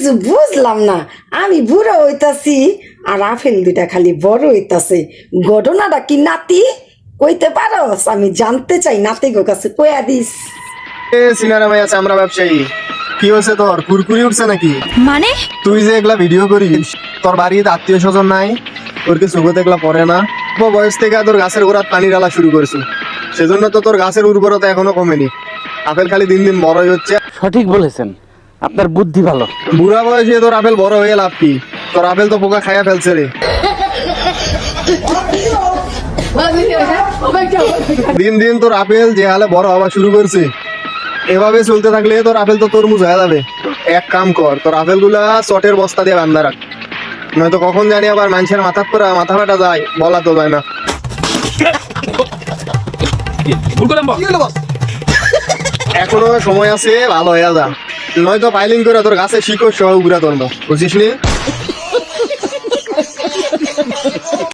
কিছু বুঝলাম না, আমি বুড়ো হইতাছি আর আপেল দুইটা খালি বড় হইতাছে। ঘটনাটা কি নাতি কইতে পারস? আমি জানতে চাই, নাতি গো কাছে কইয়া দিস। সিনারা ভাই আছে আমরা ব্যবসায়ী। কি হয়েছে তোর কুরকুরি উঠছে নাকি? মানে তুই যে এগুলা ভিডিও করিস, তোর বাড়িতে আত্মীয় স্বজন নাই, তোর কি চোখে দেখলা পড়ে না? বয়স থেকে তোর গাছের গোড়াত পানি ঢালা শুরু করেছে, সেজন্য তো তোর গাছের উর্বরতা এখনো কমেনি। আপেল খালি দিন দিন বড়ই হচ্ছে। সঠিক বলেছেন, আপনার বুদ্ধি ভালো। বুড়া বয়সে তোর আপেল বড় হয়ে লাভ কি? তোর আপেল তো পোকা খাইয়া ফেলছে রে। দিন দিন তোর আপেল যে হালে বড় হওয়া শুরু করছে, এভাবে চলতে থাকলে তোর আপেল তো তরমুজ হয়ে যাবে। এক কাম কর, তোর আপেল গুলা চটের বস্তা দিয়ে বান্ধা রাখ, নয়তো কখন জানি আবার মানুষের মাথা করে মাথা ফাটা যায়, বলা তো যায় না। এখনো সময় আছে, ভালো হয়ে যা, নয়তো ফাইলিং করে তোর গাছে শিকড় সহ ঘুরা তোর, বুঝিস নি?